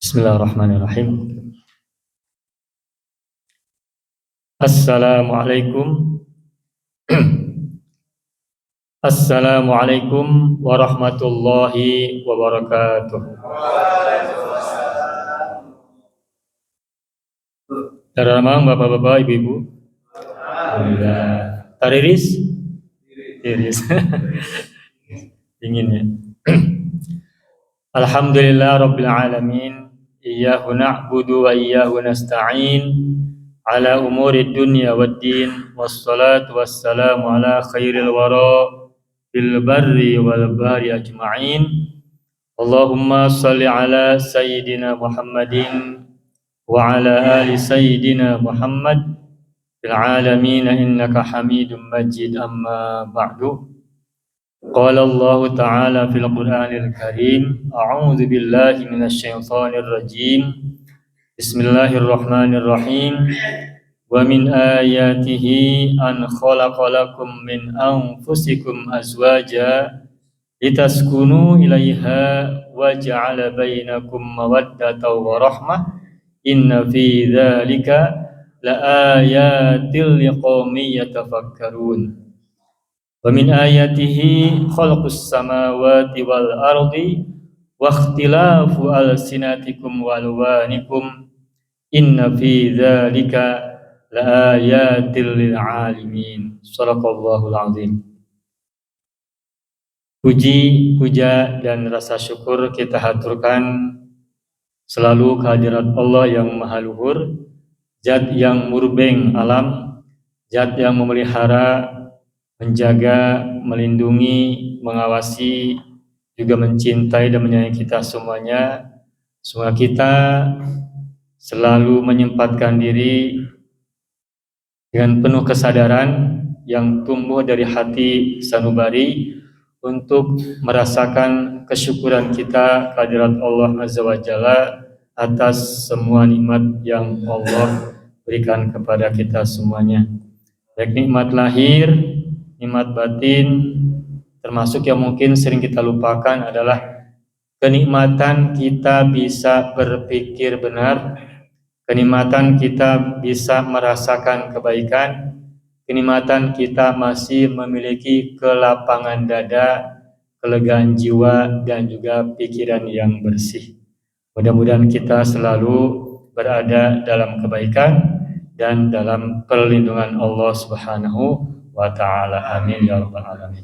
Bismillahirrahmanirrahim. Assalamualaikum. Assalamualaikum warahmatullahi wabarakatuh. Taramang bapak-bapak, ibu-ibu. Alhamdulillah. Tariris? Tiris. Dingin ya. Alhamdulillah rabbil alamin. Iyyahu na'budu wa iyyahu nasta'in. Ala umuri dunya waddin. Wassalatu wassalamu ala khairil wara bil barri wal bahri ajma'in. Allahumma salli ala sayyidina Muhammadin wa ala ali sayyidina Muhammad fil alamin innaka Hamidum Majid, amma ba'du. Qala Allah ta'ala fil Qur'anil Karim, a'udzu billahi minasy syaithanir rajim. Bismillahirrahmanirrahim. Wa min ayatihi an khalaqa lakum min anfusikum azwaja litaskunu ilaiha wa ja'ala bainakum mawaddatan wa rahmah. Inna fi dzalika laayatil liqaumin yatafakkarun. Wa min ayatihi khalqus samawati wal ardi wa ikhtilafu alsinatikum wa alwanikum. Inna fi dzalika laayatil lil alamin. Shadaqallahul azim. Puji, puja, dan rasa syukur kita haturkan selalu kehadirat Allah yang maha luhur, Zat yang murbeng alam, Zat yang memelihara, menjaga, melindungi, mengawasi, juga mencintai dan menyayangi kita semuanya. Semoga kita selalu menyempatkan diri dengan penuh kesadaran yang tumbuh dari hati sanubari untuk merasakan kesyukuran kita kehadirat Allah Azza wa Jalla atas semua nikmat yang Allah berikan kepada kita semuanya. Baik nikmat lahir, nikmat batin, termasuk yang mungkin sering kita lupakan adalah kenikmatan kita bisa berpikir benar, kenikmatan kita bisa merasakan kebaikan, kenikmatan kita masih memiliki kelapangan dada, kelegaan jiwa, dan juga pikiran yang bersih. Mudah-mudahan kita selalu berada dalam kebaikan dan dalam perlindungan Allah Subhanahu wa ta'ala. Amin ya rabbal alamin.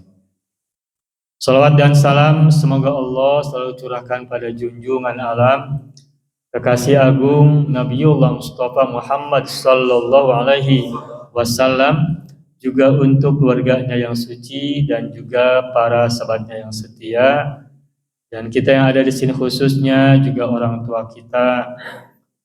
Salawat dan salam semoga Allah selalu curahkan pada junjungan alam, kekasih agung Nabiullah Mustafa Muhammad sallallahu alaihi wasallam, juga untuk keluarganya yang suci dan juga para sahabatnya yang setia, dan kita yang ada di sini khususnya juga orang tua kita,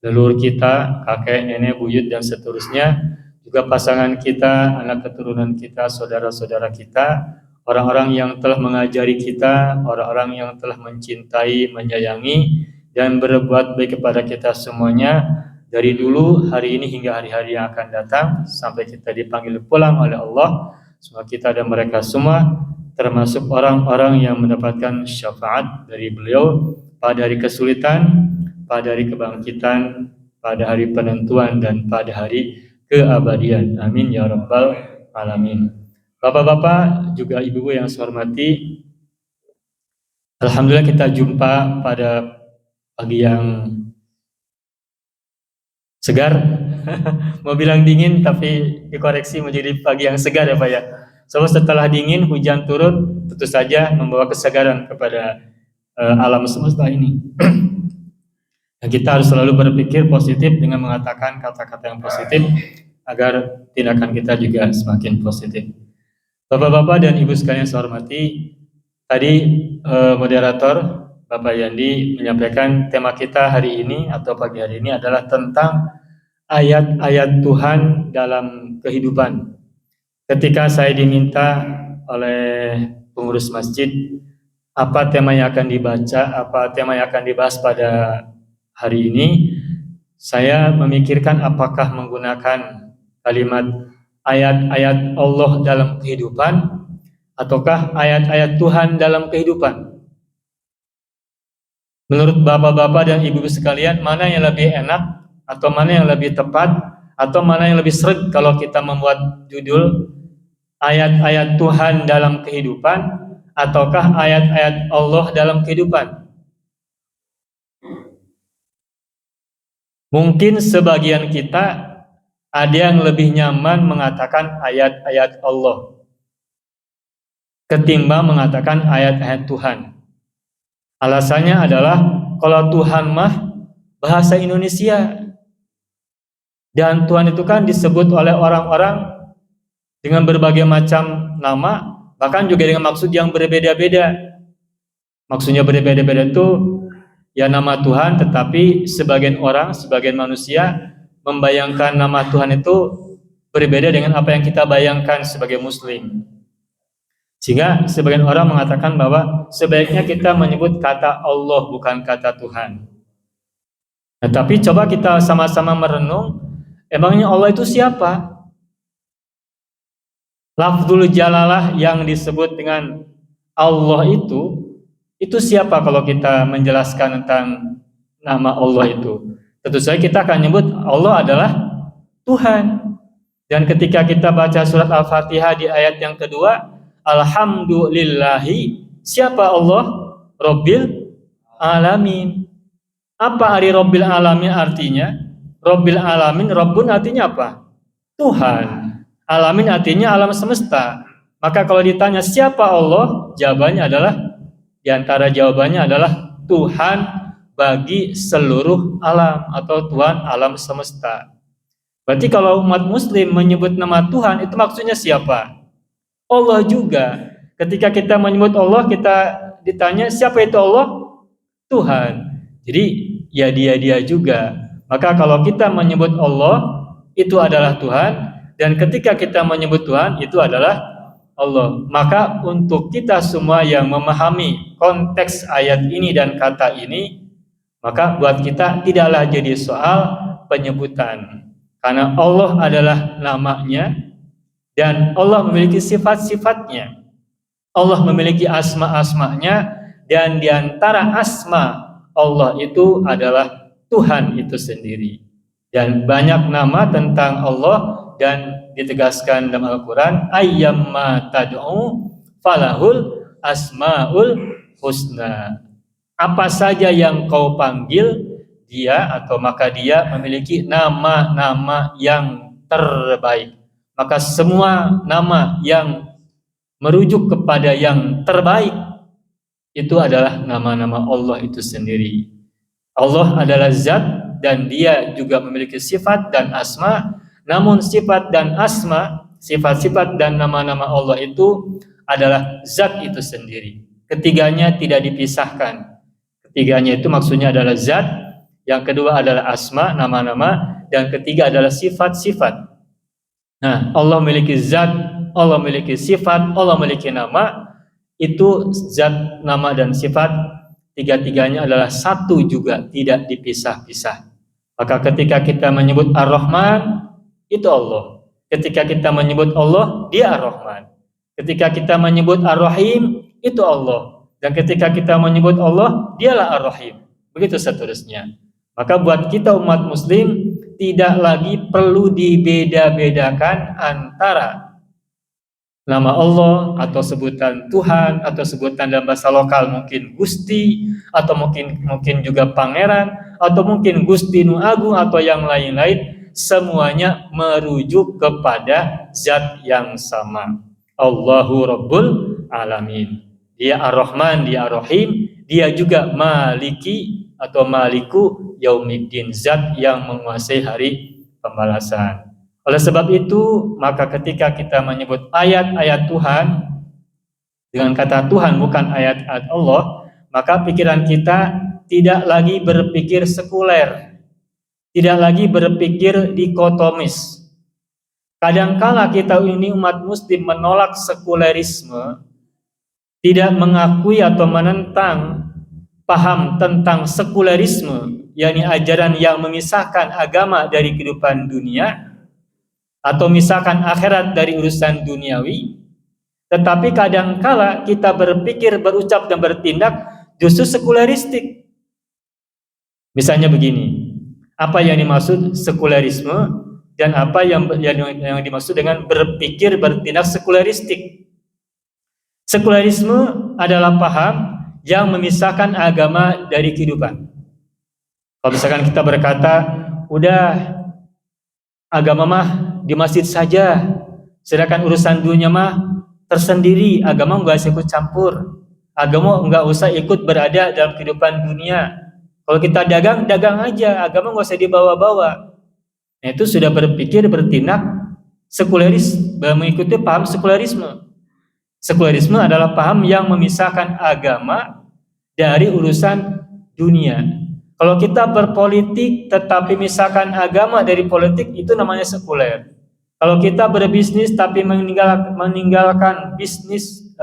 leluhur kita, kakek, nenek, buyut, dan seterusnya, juga pasangan kita, anak keturunan kita, saudara-saudara kita, orang-orang yang telah mengajari kita, orang-orang yang telah mencintai, menyayangi, dan berbuat baik kepada kita semuanya dari dulu, hari ini hingga hari-hari yang akan datang sampai kita dipanggil pulang oleh Allah. Semoga kita dan mereka semua termasuk orang-orang yang mendapatkan syafaat dari beliau pada hari kesulitan, pada hari kebangkitan, pada hari penentuan, dan pada hari keabadian. Amin ya rabbal alamin. Bapak-bapak juga ibu-ibu yang saya hormati, alhamdulillah kita jumpa pada pagi yang segar. Mau bilang dingin tapi dikoreksi menjadi pagi yang segar ya Pak ya. Sebab setelah dingin hujan turun tentu saja membawa kesegaran kepada alam semesta ini. Dan kita harus selalu berpikir positif dengan mengatakan kata-kata yang positif agar tindakan kita juga semakin positif. Bapak-bapak dan ibu sekalian saya hormati, tadi moderator Bapak Yandi menyampaikan tema kita hari ini atau pagi hari ini adalah tentang ayat-ayat Tuhan dalam kehidupan. Ketika saya diminta oleh pengurus masjid apa tema yang akan dibaca, apa tema yang akan dibahas pada hari ini, saya memikirkan apakah menggunakan kalimat ayat-ayat Allah dalam kehidupan ataukah ayat-ayat Tuhan dalam kehidupan. Menurut bapak-bapak dan ibu-ibu sekalian, mana yang lebih enak atau mana yang lebih tepat atau mana yang lebih seret kalau kita membuat judul ayat-ayat Tuhan dalam kehidupan ataukah ayat-ayat Allah dalam kehidupan? Mungkin sebagian kita ada yang lebih nyaman mengatakan ayat-ayat Allah ketimbang mengatakan ayat-ayat Tuhan. Alasannya adalah kalau Tuhan mah bahasa Indonesia, dan Tuhan itu kan disebut oleh orang-orang dengan berbagai macam nama, bahkan juga dengan maksud yang berbeda-beda. Maksudnya berbeda-beda itu ya nama Tuhan, tetapi sebagian orang, sebagian manusia membayangkan nama Tuhan itu berbeda dengan apa yang kita bayangkan sebagai Muslim. Sehingga sebagian orang mengatakan bahwa sebaiknya kita menyebut kata Allah bukan kata Tuhan. Nah, tapi coba kita sama-sama merenung, emangnya Allah itu siapa? Lafzul jalalah yang disebut dengan Allah itu siapa kalau kita menjelaskan tentang nama Allah itu? Tentu saja kita akan menyebut Allah adalah Tuhan. Dan ketika kita baca surat Al-Fatihah di ayat yang kedua, alhamdulillahi, siapa Allah? Rabbil alamin. Apa arti Rabbil alamin artinya? Rabbil alamin, Rabbun artinya apa? Tuhan. Alamin artinya alam semesta. Maka kalau ditanya siapa Allah, jawabannya adalah, di antara jawabannya adalah Tuhan bagi seluruh alam atau Tuhan alam semesta. Berarti kalau umat Muslim menyebut nama Tuhan, itu maksudnya siapa? Allah juga. Ketika kita menyebut Allah, kita ditanya siapa itu Allah? Tuhan. Jadi ya dia juga. Maka kalau kita menyebut Allah, itu adalah Tuhan, dan ketika kita menyebut Tuhan, itu adalah Allah. Maka untuk kita semua yang memahami konteks ayat ini dan kata ini, maka buat kita tidaklah jadi soal penyebutan. Karena Allah adalah namanya, dan Allah memiliki sifat-sifatnya. Allah memiliki asma-asmanya, dan diantara asma Allah itu adalah Tuhan itu sendiri. Dan banyak nama tentang Allah, dan ditegaskan dalam Al-Quran, ayyamma tad'u falahul asma'ul husna. Apa saja yang kau panggil dia, atau maka dia memiliki nama-nama yang terbaik. Maka semua nama yang merujuk kepada yang terbaik itu adalah nama-nama Allah itu sendiri. Allah adalah zat, dan dia juga memiliki sifat dan asma. Namun sifat dan asma, sifat-sifat dan nama-nama Allah itu adalah zat itu sendiri. Ketiganya tidak dipisahkan. Ketiganya itu maksudnya adalah zat, yang kedua adalah asma, nama-nama, dan ketiga adalah sifat-sifat. Nah, Allah memiliki zat, Allah memiliki sifat, Allah memiliki nama. Itu zat, nama, dan sifat, tiga-tiganya adalah satu juga, tidak dipisah-pisah. Maka ketika kita menyebut Ar-Rahman, itu Allah. Ketika kita menyebut Allah, dia Ar-Rahman. Ketika kita menyebut Ar-Rahim, itu Allah. Dan ketika kita menyebut Allah, dialah Ar-Rahim. Begitu seterusnya. Maka buat kita umat Muslim, tidak lagi perlu dibeda-bedakan antara nama Allah atau sebutan Tuhan, atau sebutan dalam bahasa lokal mungkin Gusti, atau mungkin juga Pangeran, atau mungkin Gusti Nu Agung, atau yang lain-lain. Semuanya merujuk kepada zat yang sama. Allahu Rabbul Alamin. Dia Ar-Rahman, dia Ar-Rahim, dia juga Maliki atau Maliku Yaumiddin, zat yang menguasai hari pembalasan. Oleh sebab itu, maka ketika kita menyebut ayat-ayat Tuhan dengan kata Tuhan bukan ayat-ayat Allah, maka pikiran kita tidak lagi berpikir sekuler, tidak lagi berpikir dikotomis. Kadangkala kita ini umat Muslim menolak sekulerisme, tidak mengakui atau menentang paham tentang sekulerisme, yakni ajaran yang memisahkan agama dari kehidupan dunia, atau misalkan akhirat dari urusan duniawi. Tetapi kadangkala kita berpikir, berucap, dan bertindak justru sekuleristik. Misalnya begini, apa yang dimaksud sekularisme dan apa yang dimaksud dengan berpikir bertindak sekularistik. Sekularisme adalah paham yang memisahkan agama dari kehidupan. Kalau misalkan kita berkata, udah agama mah di masjid saja, sedangkan urusan dunia mah tersendiri, agama nggak usah ikut campur, agama nggak usah ikut berada dalam kehidupan dunia. Kalau kita dagang, dagang aja, agama nggak usah dibawa-bawa. Nah, itu sudah berpikir bertindak sekularis, mengikuti paham sekularisme. Sekularisme adalah paham yang memisahkan agama dari urusan dunia. Kalau kita berpolitik tetapi misalkan agama dari politik, itu namanya sekuler. Kalau kita berbisnis tapi meninggalkan bisnis,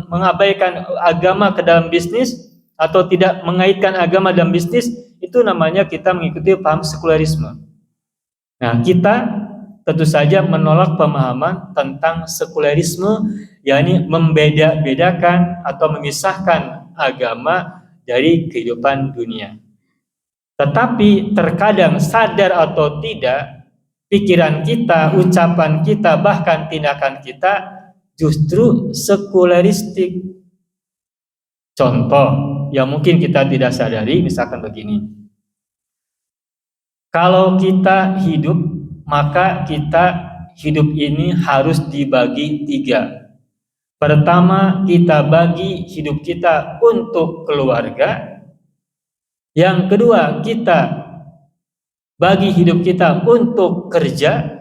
mengabaikan agama ke dalam bisnis atau tidak mengaitkan agama dalam bisnis, itu namanya kita mengikuti paham sekularisme. Nah, kita tentu saja menolak pemahaman tentang sekularisme, yakni membeda-bedakan atau memisahkan agama dari kehidupan dunia. Tetapi terkadang sadar atau tidak, pikiran kita, ucapan kita, bahkan tindakan kita justru sekularistik. Contoh yang mungkin kita tidak sadari, misalkan begini. Kalau kita hidup, maka kita hidup ini harus dibagi 3. Pertama, kita bagi hidup kita untuk keluarga. Yang kedua, kita bagi hidup kita untuk kerja.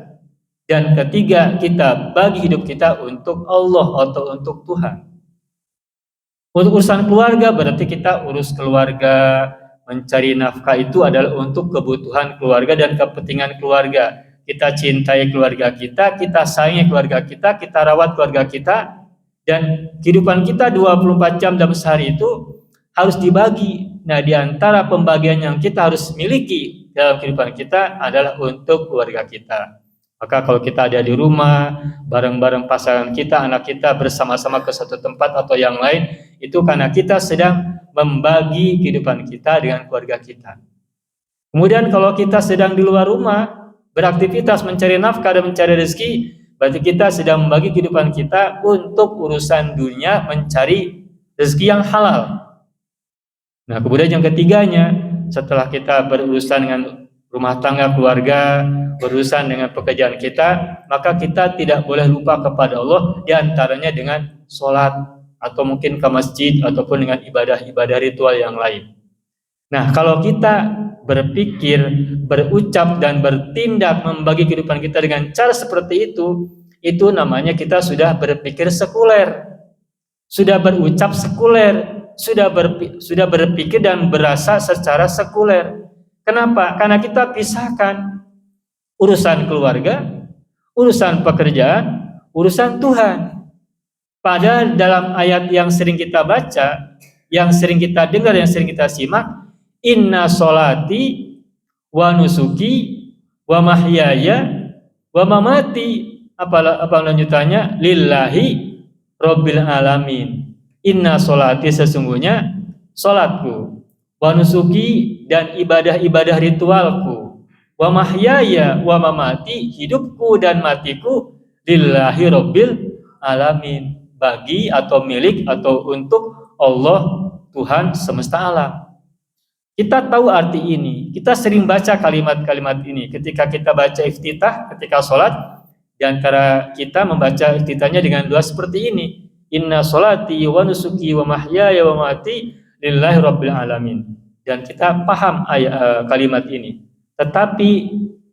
Dan ketiga, kita bagi hidup kita untuk Allah atau untuk Tuhan. Untuk urusan keluarga berarti kita urus keluarga, mencari nafkah itu adalah untuk kebutuhan keluarga dan kepentingan keluarga. Kita cintai keluarga kita sayangi keluarga kita rawat keluarga kita, dan kehidupan kita 24 jam dalam sehari itu harus dibagi. Nah, di antara pembagian yang kita harus miliki dalam kehidupan kita adalah untuk keluarga kita. Maka kalau kita ada di rumah, bareng-bareng pasangan kita, anak kita bersama-sama ke satu tempat atau yang lain, itu karena kita sedang membagi kehidupan kita dengan keluarga kita. Kemudian kalau kita sedang di luar rumah, beraktivitas mencari nafkah dan mencari rezeki, berarti kita sedang membagi kehidupan kita untuk urusan dunia, mencari rezeki yang halal. Nah, kemudian yang ketiganya, setelah kita berurusan dengan rumah tangga, keluarga, berurusan dengan pekerjaan kita, maka kita tidak boleh lupa kepada Allah, diantaranya dengan sholat, atau mungkin ke masjid, ataupun dengan ibadah-ibadah ritual yang lain. Nah, kalau kita berpikir, berucap, dan bertindak membagi kehidupan kita dengan cara seperti itu namanya kita sudah berpikir sekuler, sudah berucap sekuler, sudah berpikir dan berasa secara sekuler. Kenapa? Karena kita pisahkan urusan keluarga, urusan pekerjaan, urusan Tuhan. Padahal dalam ayat yang sering kita baca, yang sering kita dengar, yang sering kita simak, inna sholati wa nusuki wa mahyaya wa mamati, apa lanjutannya, lillahi rabbil alamin. Inna sholati, sesungguhnya sholatku, wa nusuki, dan ibadah-ibadah ritualku, wa mahyaya wa mamati, hidupku dan matiku, lillahi rabbil alamin, bagi atau milik atau untuk Allah Tuhan semesta alam. Kita tahu arti ini, kita sering baca kalimat-kalimat ini ketika kita baca iftitah, ketika sholat. Di antara kita membaca iftitahnya dengan doa seperti ini, inna sholati wa nusuki wa mahyaya wa mamati lillahi rabbil alamin. Dan kita paham kalimat ini. Tetapi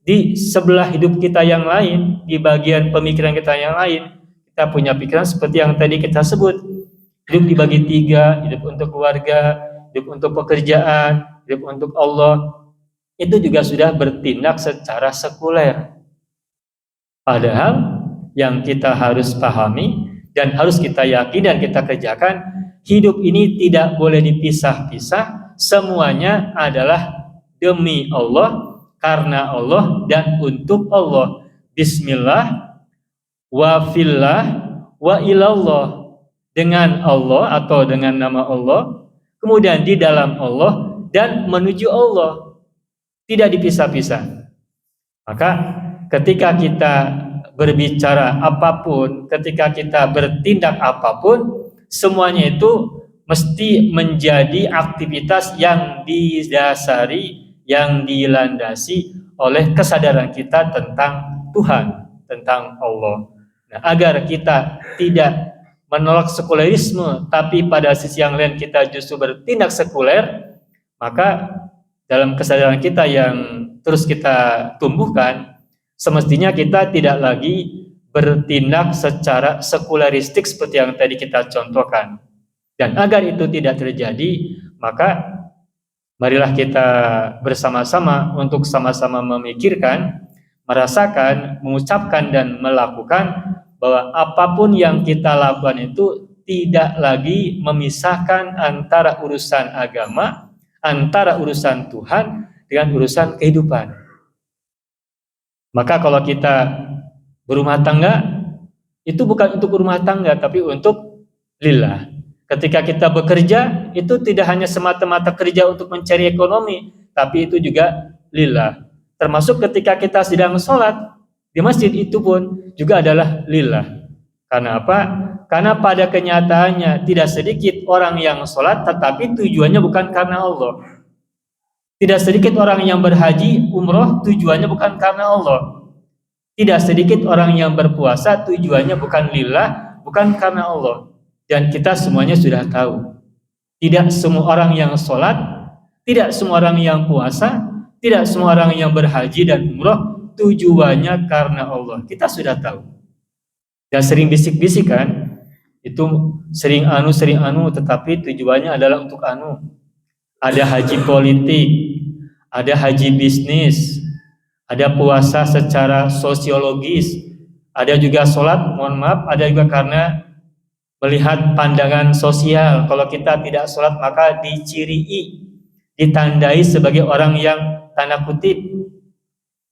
di sebelah hidup kita yang lain, di bagian pemikiran kita yang lain, kita punya pikiran seperti yang tadi kita sebut. Hidup dibagi 3, hidup untuk keluarga, hidup untuk pekerjaan, hidup untuk Allah. Itu juga sudah bertindak secara sekuler. Padahal yang kita harus pahami dan harus kita yakini dan kita kerjakan, hidup ini tidak boleh dipisah-pisah, semuanya adalah demi Allah, karena Allah, dan untuk Allah. Bismillah, wa fillah, wa ilallah, dengan Allah atau dengan nama Allah, kemudian di dalam Allah, dan menuju Allah, tidak dipisah-pisah. Maka ketika kita berbicara apapun, ketika kita bertindak apapun, semuanya itu mesti menjadi aktivitas yang didasari, yang dilandasi oleh kesadaran kita tentang Tuhan, tentang Allah. Nah, agar kita tidak menolak sekulerisme, tapi pada sisi yang lain kita justru bertindak sekuler, maka dalam kesadaran kita yang terus kita tumbuhkan, semestinya kita tidak lagi bertindak secara sekularistik seperti yang tadi kita contohkan. Dan agar itu tidak terjadi, maka marilah kita bersama-sama untuk sama-sama memikirkan, merasakan, mengucapkan, dan melakukan bahwa apapun yang kita lakukan itu tidak lagi memisahkan antara urusan agama, antara urusan Tuhan dengan urusan kehidupan. Maka kalau kita berumah tangga, itu bukan untuk rumah tangga, tapi untuk lillah. Ketika kita bekerja, itu tidak hanya semata-mata kerja untuk mencari ekonomi, tapi itu juga lillah. Termasuk ketika kita sedang sholat di masjid, itu pun juga adalah lillah. Karena apa? Karena pada kenyataannya tidak sedikit orang yang sholat tetapi tujuannya bukan karena Allah. Tidak sedikit orang yang berhaji, umroh, tujuannya bukan karena Allah. Tidak sedikit orang yang berpuasa, tujuannya bukan lillah, bukan karena Allah. Dan kita semuanya sudah tahu, tidak semua orang yang sholat, tidak semua orang yang puasa, tidak semua orang yang berhaji dan umroh tujuannya karena Allah. Kita sudah tahu. Dan sering bisik-bisik kan, itu sering anu, tetapi tujuannya adalah untuk anu. Ada haji politik, ada haji bisnis, ada puasa secara sosiologis, ada juga sholat, mohon maaf, ada juga karena melihat pandangan sosial. Kalau kita tidak sholat maka dicirii, ditandai sebagai orang yang tanda kutip.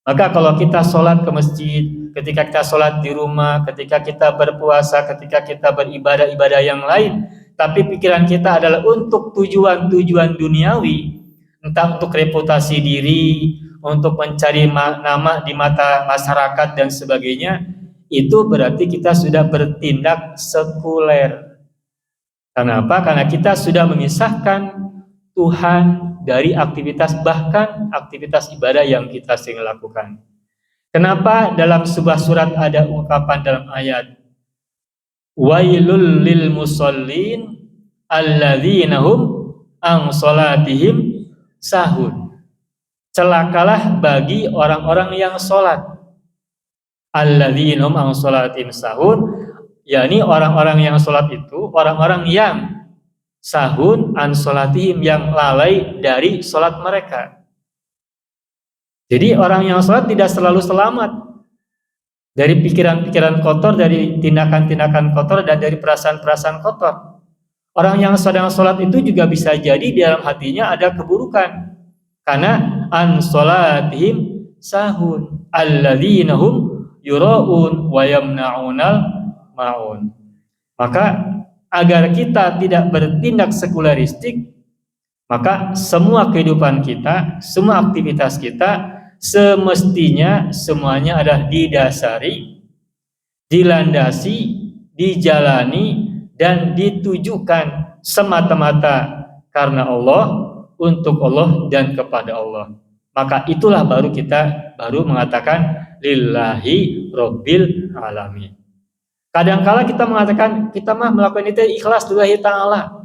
Maka kalau kita sholat ke masjid, ketika kita sholat di rumah, ketika kita berpuasa, ketika kita beribadah-ibadah yang lain, tapi pikiran kita adalah untuk tujuan-tujuan duniawi, entah untuk reputasi diri, untuk mencari nama di mata masyarakat dan sebagainya, itu berarti kita sudah bertindak sekuler. Karena apa? Karena kita sudah memisahkan Tuhan dari aktivitas, bahkan aktivitas ibadah yang kita sering lakukan. Kenapa dalam sebuah surat ada ungkapan dalam ayat wailul lil musallin alladzina hum an salatihim sahun. Celakalah bagi orang-orang yang sholat. Alladzina hum an salatihim sahun, yakni orang-orang yang sholat itu orang-orang yang sahun an salatihim, yang lalai dari sholat mereka. Jadi orang yang sholat tidak selalu selamat dari pikiran-pikiran kotor, dari tindakan-tindakan kotor, dan dari perasaan-perasaan kotor. Orang yang sedang sholat itu juga bisa jadi di dalam hatinya ada keburukan. Karena an sholatihim sahun alladzina hum yura'un wa yamna'unal ma'un. Maka agar kita tidak bertindak sekularistik, maka semua kehidupan kita, semua aktivitas kita semestinya semuanya adalah didasari, dilandasi, dijalani, dan ditujukan semata-mata karena Allah, untuk Allah, dan kepada Allah. Maka itulah baru kita mengatakan lillahi rabbil alamin. Kadangkala kita mengatakan kita mah melakukan itu ikhlas lillahi ta'ala.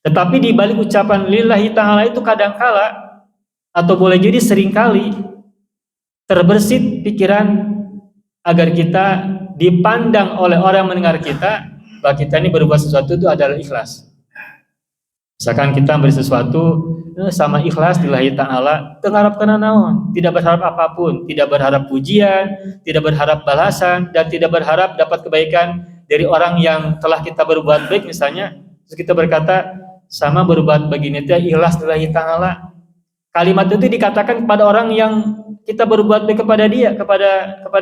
Tetapi di balik ucapan lillahi ta'ala itu kadangkala, atau boleh jadi seringkali, terbersit pikiran agar kita dipandang oleh orang yang mendengar kita bahwa kita ini berbuat sesuatu itu adalah ikhlas. Misalkan kita beri sesuatu sama ikhlas lillahi ta'ala, mengharapkan naon, tidak berharap apapun, tidak berharap pujian, tidak berharap balasan, dan tidak berharap dapat kebaikan dari orang yang telah kita berbuat baik misalnya. Terus kita berkata sama berbuat begini itu ikhlas lillahi ta'ala. Kalimat itu dikatakan kepada orang yang kita berbuat baik kepada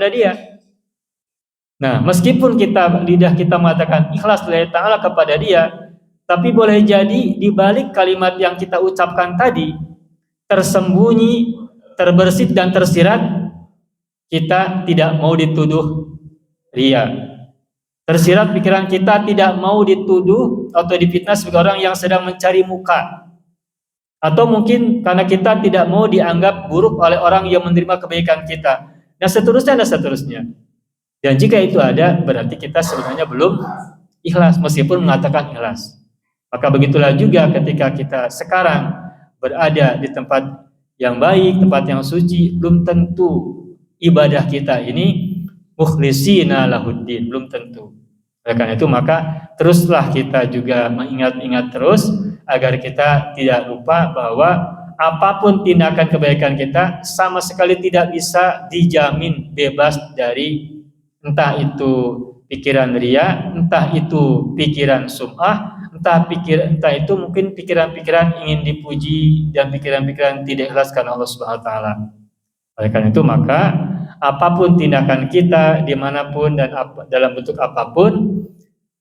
dia. Nah, meskipun lidah kita mengatakan ikhlas lillahi ta'ala kepada dia, tapi boleh jadi di balik kalimat yang kita ucapkan tadi tersembunyi, terbersit dan tersirat kita tidak mau dituduh ria. Tersirat pikiran kita tidak mau dituduh atau difitnah sebagai orang yang sedang mencari muka. Atau mungkin karena kita tidak mau dianggap buruk oleh orang yang menerima kebaikan kita. Dan seterusnya. Dan jika itu ada, berarti kita sebenarnya belum ikhlas meskipun mengatakan ikhlas. Maka begitulah juga ketika kita sekarang berada di tempat yang baik, tempat yang suci, belum tentu ibadah kita ini mukhlisina lahuddin, belum tentu. Oleh karena itu maka teruslah kita juga mengingat-ingat terus agar kita tidak lupa bahwa apapun tindakan kebaikan kita sama sekali tidak bisa dijamin bebas dari entah itu pikiran ria, entah itu pikiran sum'ah, entah itu mungkin pikiran-pikiran ingin dipuji dan pikiran-pikiran tidak ikhlas karena Allah Subhanahu wa taala. Oleh karena itu maka apapun tindakan kita dimanapun dan dalam bentuk apapun,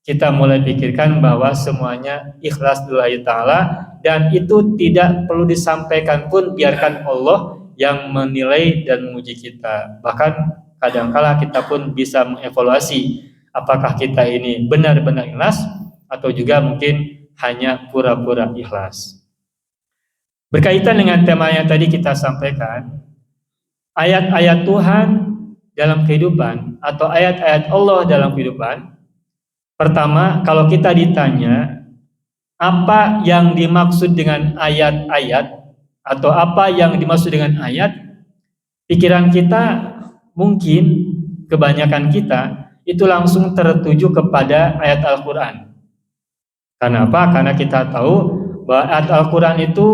kita mulai pikirkan bahwa semuanya ikhlas lillahi ta'ala, dan itu tidak perlu disampaikan pun, biarkan Allah yang menilai dan memuji kita. Bahkan kadangkala kita pun bisa mengevaluasi apakah kita ini benar-benar ikhlas atau juga mungkin hanya pura-pura ikhlas. Berkaitan dengan tema yang tadi kita sampaikan, ayat-ayat Tuhan dalam kehidupan atau ayat-ayat Allah dalam kehidupan. Pertama, kalau kita ditanya apa yang dimaksud dengan ayat-ayat atau apa yang dimaksud dengan ayat, pikiran kita mungkin kebanyakan kita itu langsung tertuju kepada ayat Al-Quran. Karena apa? Karena kita tahu bahwa ayat Al-Quran itu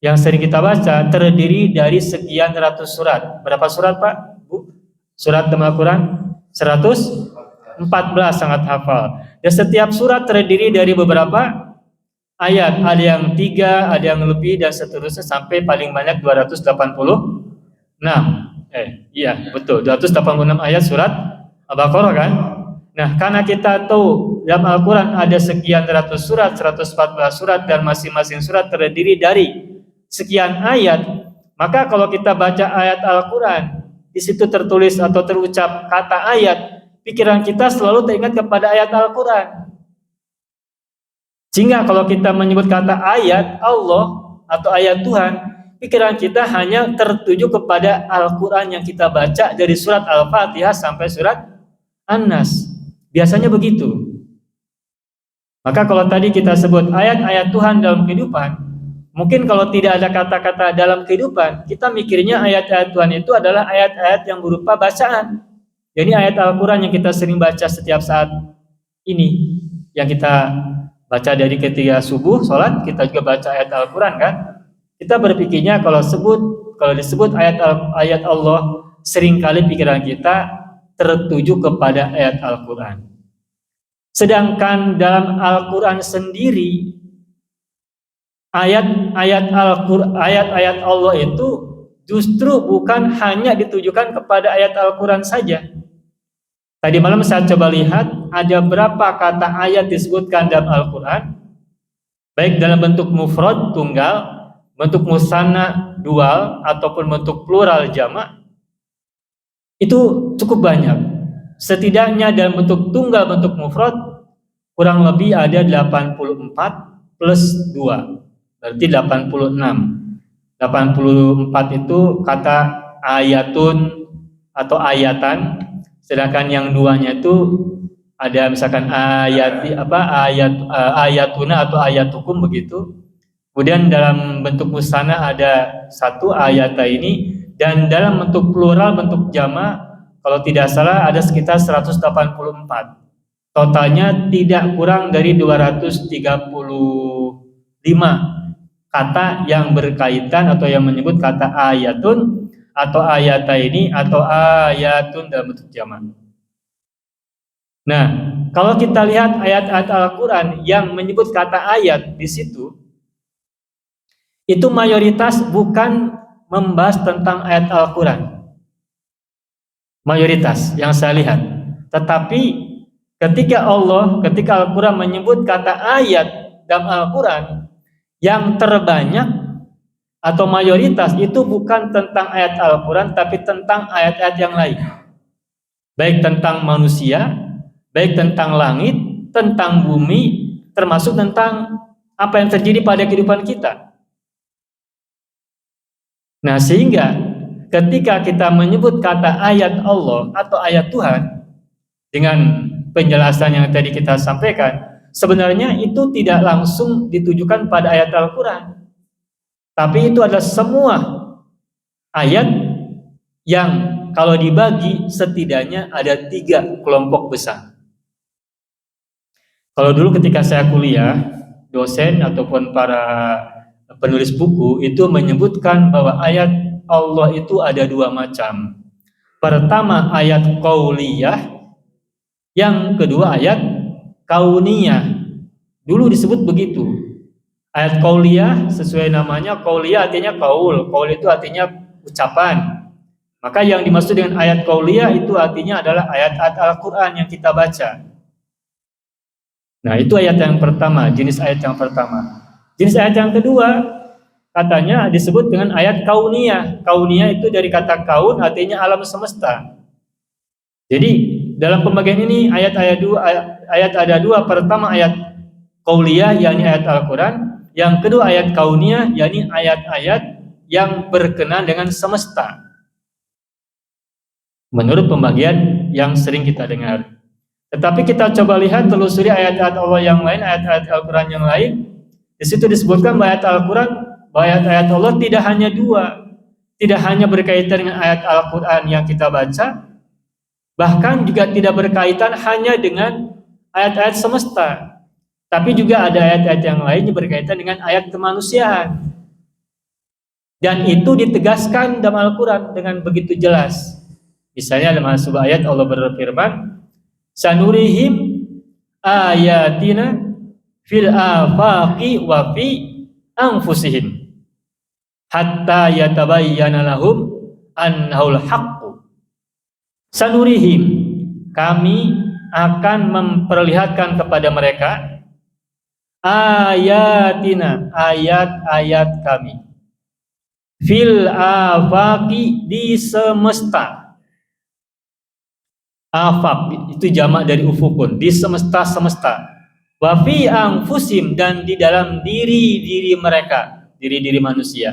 yang sering kita baca terdiri dari sekian ratus surat. Berapa surat Pak? Bu? Surat dalam Al-Quran? 114, sangat hafal. Dan setiap surat terdiri dari beberapa ayat. Ada yang 3, ada yang lebih, dan seterusnya sampai paling banyak 286. Iya betul, 286 ayat surat Al-Baqarah kan? Nah, karena kita tahu dalam Al-Quran ada sekian ratus surat, 114 surat, dan masing-masing surat terdiri dari sekian ayat, maka kalau kita baca ayat Al-Quran, di situ tertulis atau terucap kata ayat, pikiran kita selalu teringat kepada ayat Al-Quran. Sehingga kalau kita menyebut kata ayat Allah atau ayat Tuhan, pikiran kita hanya tertuju kepada Al-Quran yang kita baca dari surat Al-Fatihah sampai surat An-Nas. Biasanya begitu. Maka kalau tadi kita sebut ayat-ayat Tuhan dalam kehidupan, mungkin kalau tidak ada kata-kata dalam kehidupan, kita mikirnya ayat-ayat Tuhan itu adalah ayat-ayat yang berupa bacaan. Jadi ayat Al-Quran yang kita sering baca setiap saat ini, yang kita baca dari ketika subuh, sholat, kita juga baca ayat Al-Quran kan? Kita berpikirnya kalau disebut ayat Allah, seringkali pikiran kita tertuju kepada ayat Al-Quran. Sedangkan dalam Al-Quran sendiri, ayat-ayat Allah itu justru bukan hanya ditujukan kepada ayat Al-Quran saja. Tadi malam saya coba lihat ada berapa kata ayat disebutkan dalam Al-Quran, baik dalam bentuk mufrad tunggal, bentuk musanna dual, ataupun bentuk plural jamak. Itu cukup banyak. Setidaknya dalam bentuk tunggal, bentuk mufrad, kurang lebih ada 84 plus 2. Berarti 86. 84 itu kata ayatun atau ayatan, sedangkan yang duanya itu ada misalkan ayatuna atau ayatukum begitu. Kemudian dalam bentuk musanna ada satu ayata ini, dan dalam bentuk plural, bentuk jama, kalau tidak salah ada sekitar 184. Totalnya tidak kurang dari 235 kata yang berkaitan atau yang menyebut kata ayatun atau ayata ini atau ayatun dalam bentuk jama. Nah, kalau kita lihat ayat-ayat Al-Quran yang menyebut kata ayat di situ, itu mayoritas bukan membahas tentang ayat Al-Quran. Mayoritas yang saya lihat. Tetapi ketika Al-Quran menyebut kata ayat dalam Al-Quran, yang terbanyak atau mayoritas itu bukan tentang ayat Al-Quran, tapi tentang ayat-ayat yang lain. Baik tentang manusia, baik tentang langit, tentang bumi, termasuk tentang apa yang terjadi pada kehidupan kita. Nah, sehingga ketika kita menyebut kata ayat Allah atau ayat Tuhan dengan penjelasan yang tadi kita sampaikan, sebenarnya itu tidak langsung ditujukan pada ayat Al-Quran, tapi itu adalah semua ayat yang kalau dibagi setidaknya ada 3 kelompok besar. Kalau dulu ketika saya kuliah, dosen ataupun para penulis buku itu menyebutkan bahwa ayat Allah itu ada 2 macam. Pertama ayat qauliyah, yang kedua ayat kauniyah. Dulu disebut begitu. Ayat qauliyah sesuai namanya, qauliyah artinya qaul itu artinya ucapan. Maka yang dimaksud dengan ayat qauliyah itu artinya adalah ayat-ayat Al-Quran yang kita baca. Nah, itu ayat yang pertama, jenis ayat yang pertama. Jenis ayat yang kedua katanya disebut dengan ayat kauniyah. Kauniyah itu dari kata kaun, artinya alam semesta. Jadi dalam pembagian ini ayat ada 2. Pertama ayat qauliyah, yakni ayat Al-Quran. Yang kedua ayat kauniyah, yakni ayat-ayat yang berkenaan dengan semesta. Menurut pembagian yang sering kita dengar. Tetapi kita coba lihat, telusuri ayat-ayat Allah yang lain, ayat-ayat Al-Quran yang lain. Di situ disebutkan bahwa ayat Al-Quran, bahwa ayat-ayat Allah tidak hanya 2, tidak hanya berkaitan dengan ayat Al-Quran yang kita baca, bahkan juga tidak berkaitan hanya dengan ayat-ayat semesta, tapi juga ada ayat-ayat yang lain yang berkaitan dengan ayat kemanusiaan. Dan itu ditegaskan dalam Al-Quran dengan begitu jelas. Misalnya dalam sebuah ayat Allah berfirman, sanurihim ayatina fil afaqi wa fi anfusihim hatta yatabayyana lahum annahul haqqu. Sanurihim, kami akan memperlihatkan kepada mereka ayatina, ayat-ayat kami, fil afaqi, di semesta. Afaq itu jamak dari ufukun, di semesta-semesta. Wa fi anfusim, dan di dalam diri-diri mereka, diri-diri manusia.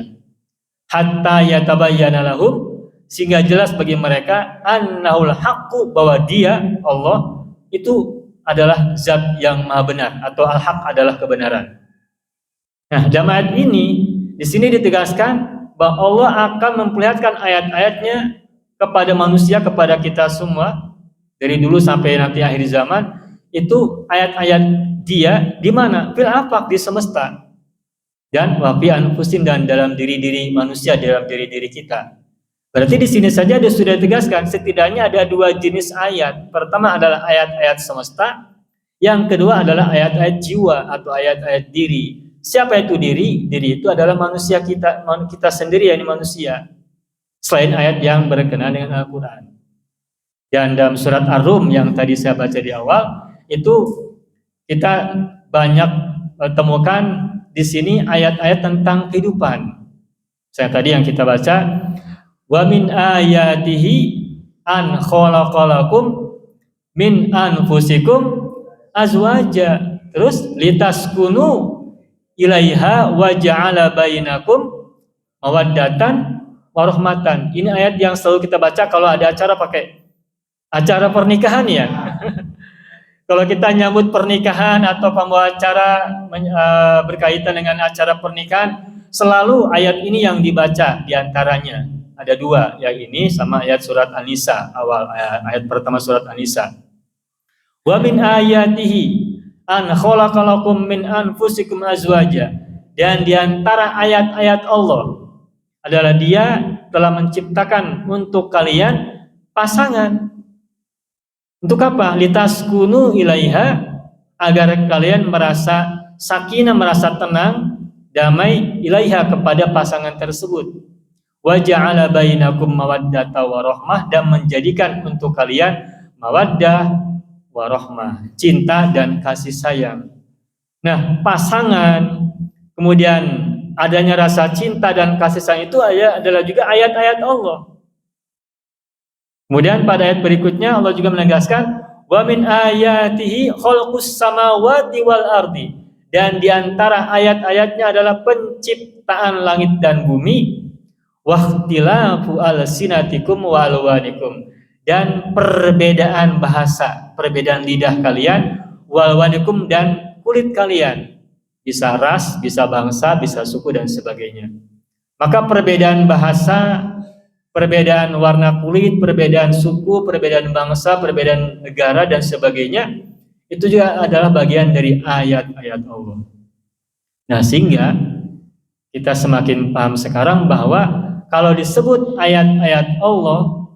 Hatta yatabayyana lahum, sehingga jelas bagi mereka annahul haqqu, bahwa Dia Allah itu adalah zat yang maha benar, atau al-haq adalah kebenaran. Nah, dalam ayat ini di sini ditegaskan bahwa Allah akan memperlihatkan ayat-ayatnya kepada manusia, kepada kita semua. Dari dulu sampai nanti akhir zaman, itu ayat-ayat Dia di mana? Fil afaq, di semesta. Dan wa fi anfusin, dan dalam diri-diri manusia, dalam diri-diri kita. Berarti di sini saja sudah ditegaskan setidaknya ada 2 jenis ayat. Pertama adalah ayat-ayat semesta, yang kedua adalah ayat-ayat jiwa atau ayat-ayat diri. Siapa itu diri? Diri itu adalah manusia, kita sendiri, yakni manusia. Selain ayat yang berkenaan dengan Al-Quran. Dan dalam surat Ar-Rum yang tadi saya baca di awal, itu kita banyak temukan di sini ayat-ayat tentang kehidupan. Saya tadi yang kita baca, wa min ayatihi an khalaqalakum min anfusikum azwaja. Terus litaskunu ilaiha wa ja'ala bainakum mawaddatan warahmatan. Ini ayat yang selalu kita baca kalau ada acara pernikahan ya. Kalau kita nyambut pernikahan atau pembawa acara berkaitan dengan acara pernikahan, selalu ayat ini yang dibaca diantaranya. Ada 2, yang ini sama ayat surat An-Nisa awal, ayat pertama surat An-Nisa. Wa min ayatihi an khalaqalakum min anfusikum azwaja. Dan diantara ayat-ayat Allah adalah Dia telah menciptakan untuk kalian pasangan. Untuk apa? Litaskunu ilaiha, agar kalian merasa sakinah, merasa tenang, damai, ilaiha, kepada pasangan tersebut. Wa ja'ala bainakum mawaddata wa rahmah, dan menjadikan untuk kalian mawaddah, warahmah, cinta dan kasih sayang. Nah, pasangan, kemudian adanya rasa cinta dan kasih sayang itu adalah juga ayat-ayat Allah. Kemudian pada ayat berikutnya Allah juga menegaskan, wa min ayatihi khalqus samawati wal ardi. Dan diantara ayat-ayatnya adalah penciptaan langit dan bumi, wahtilafu alsinatikum wa alwanikum, dan perbedaan bahasa, perbedaan lidah kalian, walwanikum, dan kulit kalian, bisa ras, bisa bangsa, bisa suku dan sebagainya. Maka perbedaan bahasa, perbedaan warna kulit, perbedaan suku, perbedaan bangsa, perbedaan negara dan sebagainya, itu juga adalah bagian dari ayat-ayat Allah. Nah, sehingga kita semakin paham sekarang bahwa kalau disebut ayat-ayat Allah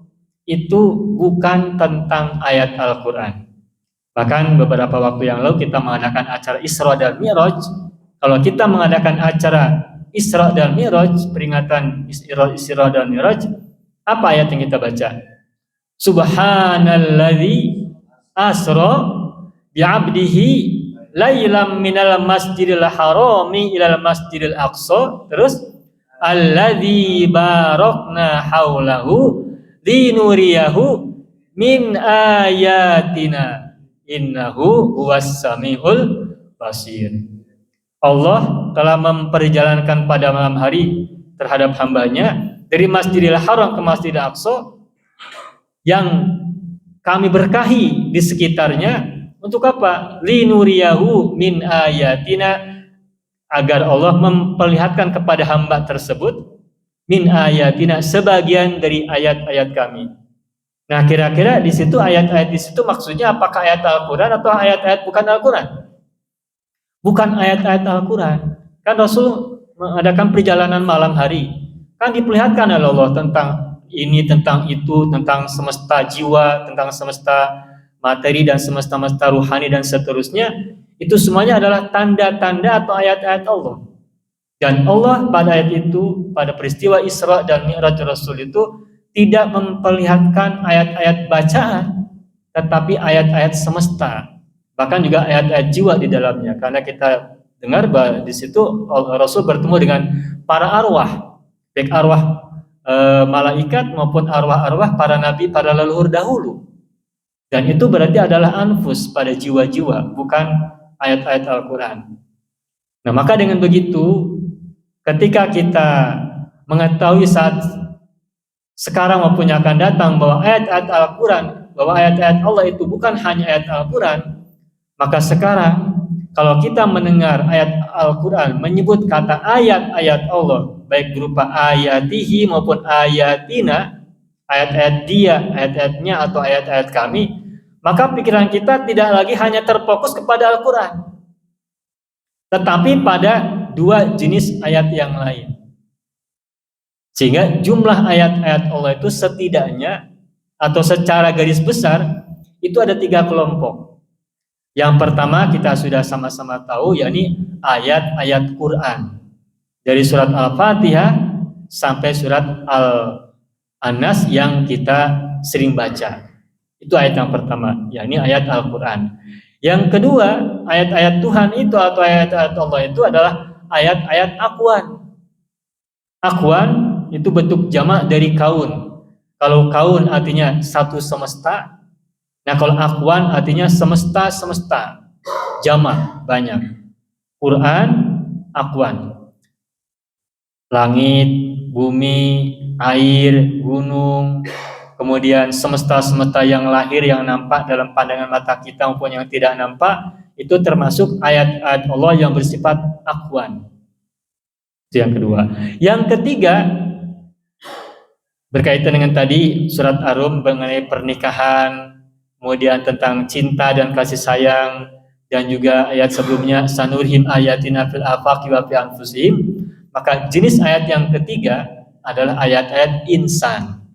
itu bukan tentang ayat Al-Quran. Bahkan beberapa waktu yang lalu kita mengadakan acara Isra dan Mi'raj. Kalau kita mengadakan acara Isra dan Mi'raj, peringatan Isra dan Mi'raj, apa ayat yang kita baca? Subhanalladzi asra bi'abdihi lailam minal masjidil harami ilal masjidil aqsa. Terus alladzi barakna haulahu linuriyahu min ayatina innahu huwas samiul basir. Allah telah memperjalankan pada malam hari terhadap hambanya dari Masjidil Haram ke Masjidil Aqsa yang kami berkahi di sekitarnya. Untuk apa? Linuriyahu min ayatina, agar Allah memperlihatkan kepada hamba tersebut min ayatina, sebagian dari ayat-ayat kami. Nah, kira-kira di situ ayat-ayat di situ maksudnya apakah ayat Al-Qur'an atau ayat-ayat bukan Al-Qur'an? Bukan ayat-ayat Al-Qur'an. Kan Rasul mengadakan perjalanan malam hari, kan diperlihatkan oleh Allah tentang ini, tentang itu, tentang semesta jiwa, tentang semesta materi dan semesta-semesta ruhani dan seterusnya. Itu semuanya adalah tanda-tanda atau ayat-ayat Allah. Dan Allah pada ayat itu, pada peristiwa Isra dan Mi'raj Rasul itu tidak memperlihatkan ayat-ayat bacaan, tetapi ayat-ayat semesta, bahkan juga ayat-ayat jiwa di dalamnya. Karena kita dengar bahwa di situ Rasul bertemu dengan para arwah, baik arwah malaikat maupun arwah-arwah para nabi, para leluhur dahulu. Dan itu berarti adalah anfus pada jiwa-jiwa, bukan ayat-ayat Al-Quran. Nah, maka dengan begitu, ketika kita mengetahui saat sekarang maupun yang akan datang bahwa ayat-ayat Al-Quran, bahwa ayat-ayat Allah itu bukan hanya ayat Al-Quran, maka sekarang kalau kita mendengar ayat Al-Quran menyebut kata ayat-ayat Allah, baik berupa ayatihi maupun ayatina, ayat-ayat dia, ayat-ayatnya atau ayat-ayat kami, maka pikiran kita tidak lagi hanya terfokus kepada Al-Quran, tetapi pada dua jenis ayat yang lain. Sehingga jumlah ayat-ayat Allah itu setidaknya atau secara garis besar itu ada 3 kelompok. Yang pertama kita sudah sama-sama tahu, yakni ayat-ayat Quran. Dari surat Al-Fatihah sampai surat Al-Anas yang kita sering baca. Itu ayat yang pertama, yakni ayat Al-Quran. Yang kedua, ayat-ayat Tuhan itu atau ayat-ayat Allah itu adalah ayat-ayat Aqwan. Aqwan itu bentuk jamak dari kaun. Kalau kaun artinya satu semesta, nah kalau Aqwan artinya semesta-semesta, jamak, banyak. Quran, Aqwan. Langit, bumi, air, gunung, kemudian semesta-semesta yang lahir yang nampak dalam pandangan mata kita maupun yang tidak nampak, itu termasuk ayat-ayat Allah yang bersifat Aqwan. Itu yang kedua. Yang ketiga, berkaitan dengan tadi surat Ar-Rum mengenai pernikahan, kemudian tentang cinta dan kasih sayang, dan juga ayat sebelumnya sanurhim ayatina fil afaqi wa fi anfusihim. Maka jenis ayat yang ketiga adalah ayat-ayat insan.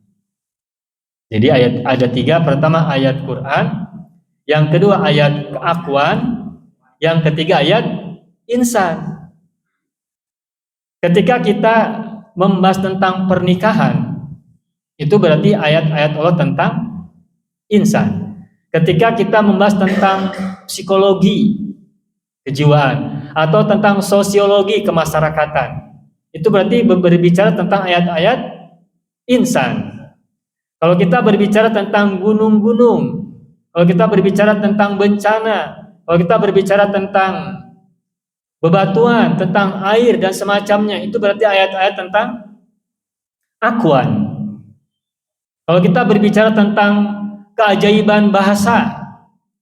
Jadi ada 3, pertama ayat Quran, yang kedua ayat Aqwan, yang ketiga ayat insan. Ketika kita membahas tentang pernikahan, itu berarti ayat-ayat Allah tentang insan. Ketika kita membahas tentang psikologi kejiwaan atau tentang sosiologi kemasyarakatan, itu berarti berbicara tentang ayat-ayat insan. Kalau kita berbicara tentang gunung-gunung, kalau kita berbicara tentang bencana, kalau kita berbicara tentang bebatuan, tentang air dan semacamnya, itu berarti ayat-ayat tentang akuan. Kalau kita berbicara tentang keajaiban bahasa,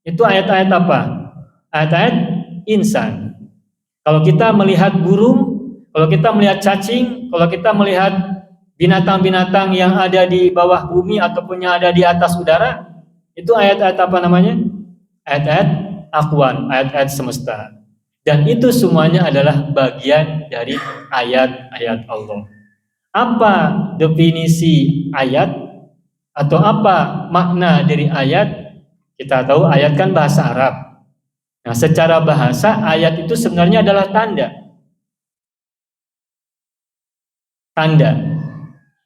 itu ayat-ayat apa? Ayat-ayat insan. Kalau kita melihat burung, kalau kita melihat cacing, kalau kita melihat binatang-binatang yang ada di bawah bumi ataupun yang ada di atas udara, itu ayat-ayat apa namanya? Ayat-ayat akuan, ayat-ayat semesta. Dan itu semuanya adalah bagian dari ayat-ayat Allah. Apa definisi ayat atau apa makna dari ayat? Kita tahu ayat kan bahasa Arab. Nah, secara bahasa ayat itu sebenarnya adalah tanda. Tanda.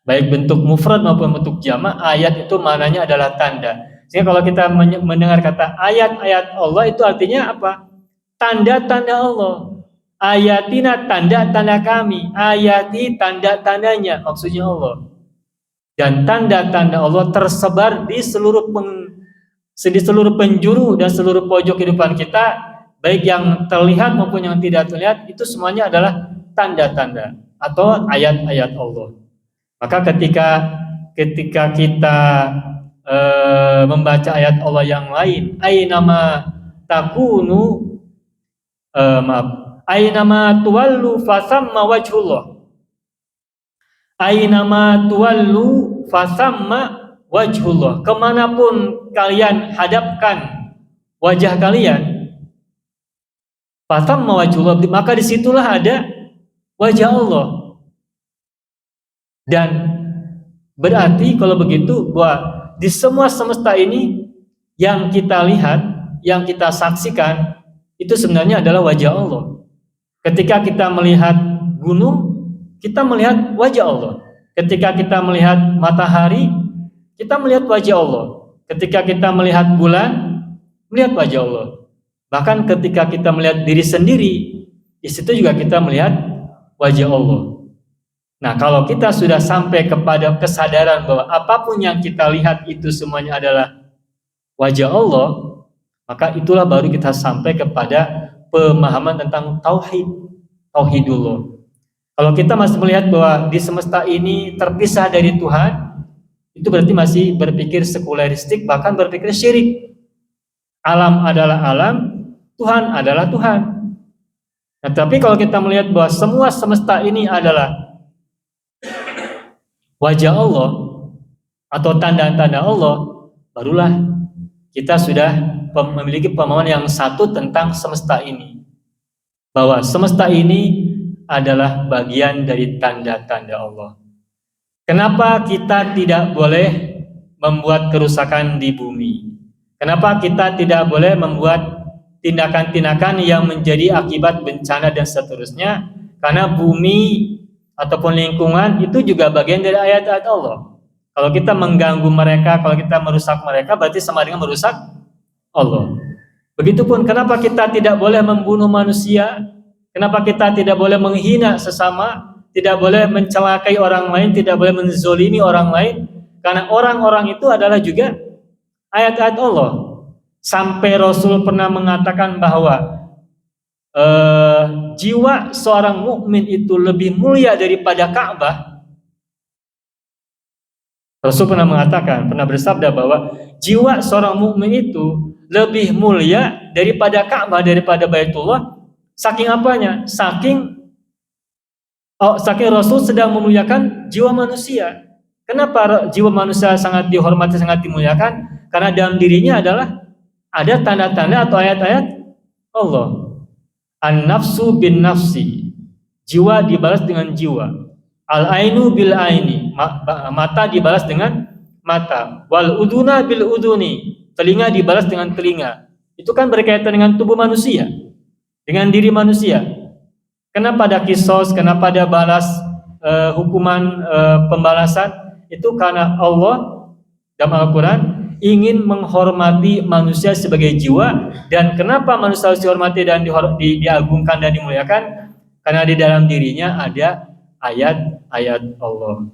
Baik bentuk mufrad maupun bentuk jamak, ayat itu maknanya adalah tanda. Sehingga kalau kita mendengar kata ayat-ayat Allah, itu artinya apa? Tanda-tanda Allah. Ayatina, tanda-tanda kami. Ayati, tanda-tandanya, maksudnya Allah. Dan tanda-tanda Allah tersebar di seluruh penjuru dan seluruh pojok kehidupan kita, baik yang terlihat maupun yang tidak terlihat, itu semuanya adalah tanda-tanda atau ayat-ayat Allah. Maka ketika kita membaca ayat Allah yang lain, ainama takunu, ainama tuwallu fasamma wajhullah. Ainama tuwallu fasamma wajhullah. Kemanapun kalian hadapkan wajah kalian, fasamma wajhullah, maka disitulah ada wajah Allah. Dan berarti kalau begitu bahwa di semua semesta ini yang kita lihat, yang kita saksikan, itu sebenarnya adalah wajah Allah. Ketika kita melihat gunung, kita melihat wajah Allah. Ketika kita melihat matahari, kita melihat wajah Allah. Ketika kita melihat bulan, melihat wajah Allah. Bahkan ketika kita melihat diri sendiri, di situ juga kita melihat wajah Allah. Nah, kalau kita sudah sampai kepada kesadaran bahwa apapun yang kita lihat itu semuanya adalah wajah Allah, maka itulah baru kita sampai kepada pemahaman tentang tauhidullah. Kalau kita masih melihat bahwa di semesta ini terpisah dari Tuhan, itu berarti masih berpikir sekuleristik, bahkan berpikir syirik. Alam adalah alam, Tuhan adalah Tuhan. Nah, tapi kalau kita melihat bahwa semua semesta ini adalah wajah Allah atau tanda-tanda Allah, barulah kita sudah memiliki pemahaman yang satu tentang semesta ini, bahwa semesta ini adalah bagian dari tanda-tanda Allah. Kenapa kita tidak boleh membuat kerusakan di bumi? Kenapa kita tidak boleh membuat tindakan-tindakan yang menjadi akibat bencana dan seterusnya? Karena bumi ataupun lingkungan itu juga bagian dari ayat-ayat Allah. Kalau kita mengganggu mereka, kalau kita merusak mereka, berarti sama dengan merusak Allah. Begitupun kenapa kita tidak boleh membunuh manusia, kenapa kita tidak boleh menghina sesama, tidak boleh mencelakai orang lain, tidak boleh menzolimi orang lain, karena orang-orang itu adalah juga ayat-ayat Allah. Sampai Rasul pernah mengatakan bahwa jiwa seorang mukmin itu lebih mulia daripada Ka'bah. Rasul pernah mengatakan, pernah bersabda bahwa jiwa seorang mukmin itu lebih mulia daripada Ka'bah, daripada Baitullah. Saking apanya? Saking Rasul sedang memuliakan jiwa manusia. Kenapa jiwa manusia sangat dihormati, sangat dimuliakan? Karena dalam dirinya adalah ada tanda-tanda atau ayat-ayat Allah. An-nafsu bin nafsi, jiwa dibalas dengan jiwa. Al-ainu bil aini, mata dibalas dengan mata. Wal uduna bil uduni, telinga dibalas dengan telinga. Itu kan berkaitan dengan tubuh manusia, dengan diri manusia. Kenapa ada kisos, kenapa ada balas hukuman pembalasan? Itu karena Allah dalam Al-Quran ingin menghormati manusia sebagai jiwa. Dan kenapa manusia harus dihormati dan diagungkan dan dimuliakan? Karena di dalam dirinya ada ayat-ayat Allah.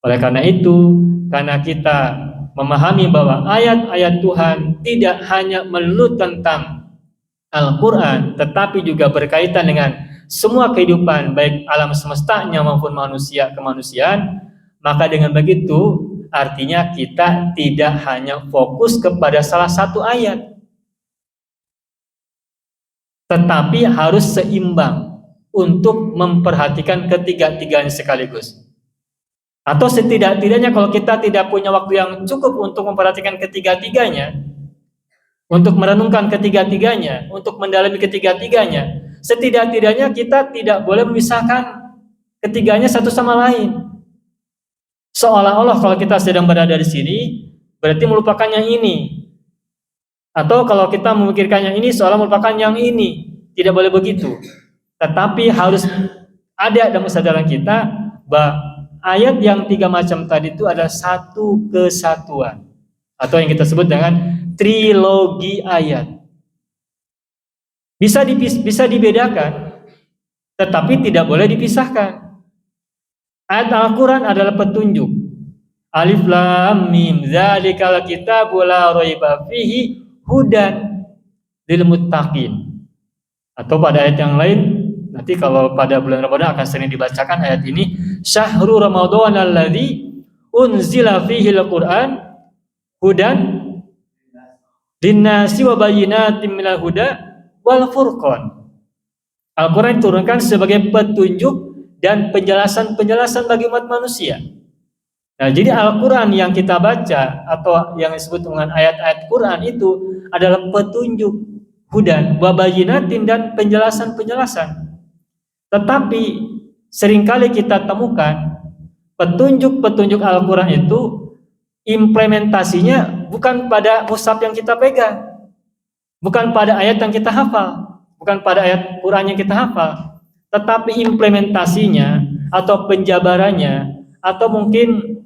Oleh karena itu, karena kita memahami bahwa ayat-ayat Tuhan tidak hanya melulu tentang Al-Quran, tetapi juga berkaitan dengan semua kehidupan, baik alam semestanya maupun manusia kemanusiaan, maka dengan begitu artinya kita tidak hanya fokus kepada salah satu ayat, tetapi harus seimbang untuk memperhatikan ketiga-tiganya sekaligus. Atau setidak-tidaknya kalau kita tidak punya waktu yang cukup untuk memperhatikan ketiga-tiganya, untuk merenungkan ketiga-tiganya, untuk mendalami ketiga-tiganya, setidak-tidaknya kita tidak boleh memisahkan ketiganya satu sama lain. Seolah-olah kalau kita sedang berada di sini, berarti melupakan yang ini. Atau kalau kita memikirkan yang ini, seolah melupakan yang ini. Tidak boleh begitu. Tetapi harus ada dalam kesadaran kita bahwa ayat yang 3 macam tadi itu adalah satu kesatuan. Atau yang kita sebut dengan trilogi ayat. Bisa dibedakan, tetapi tidak boleh dipisahkan. Ayat Al-Quran adalah petunjuk. Alif Lam Mim, dzalikal kitabu la raiba fihi hudan lil muttaqin. Atau pada ayat yang lain, nanti kalau pada bulan Ramadan akan sering dibacakan ayat ini, Syahrul Ramadan alladzi unzila fihi al-Quran hudan linnasi wa bayyinatin minal huda wal furqan. Al-Quran diturunkan sebagai petunjuk dan penjelasan-penjelasan bagi umat manusia. Nah, jadi Al-Quran yang kita baca atau yang disebut dengan ayat-ayat Quran itu adalah petunjuk, hudan, wa bayyinatin, dan penjelasan-penjelasan. Tetapi seringkali kita temukan petunjuk-petunjuk Al-Quran itu implementasinya bukan pada mushaf yang kita pegang, bukan pada ayat yang kita hafal, bukan pada ayat Quran yang kita hafal, tetapi implementasinya atau penjabarannya atau mungkin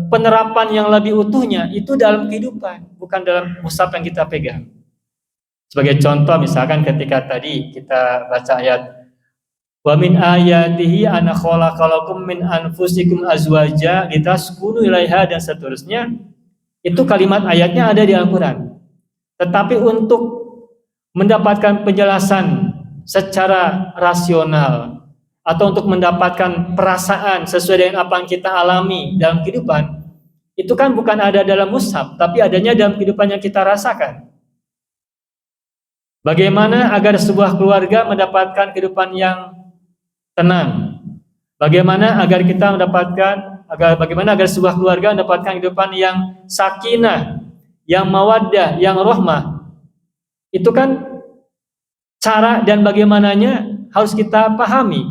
penerapan yang lebih utuhnya itu dalam kehidupan, bukan dalam mushaf yang kita pegang. Sebagai contoh, misalkan ketika tadi kita baca ayat wa min ayatihi ana khalaqalakum min anfusikum azwaja litaskunu ilaiha dan seterusnya, itu kalimat ayatnya ada di Al-Quran. Tetapi untuk mendapatkan penjelasan secara rasional atau untuk mendapatkan perasaan sesuai dengan apa yang kita alami dalam kehidupan, itu kan bukan ada dalam mushaf, tapi adanya dalam kehidupan yang kita rasakan. Bagaimana agar sebuah keluarga mendapatkan kehidupan yang tenang? Bagaimana agar sebuah keluarga mendapatkan kehidupan yang sakinah, yang mawaddah, yang rahmah? Itu kan cara dan bagaimananya harus kita pahami,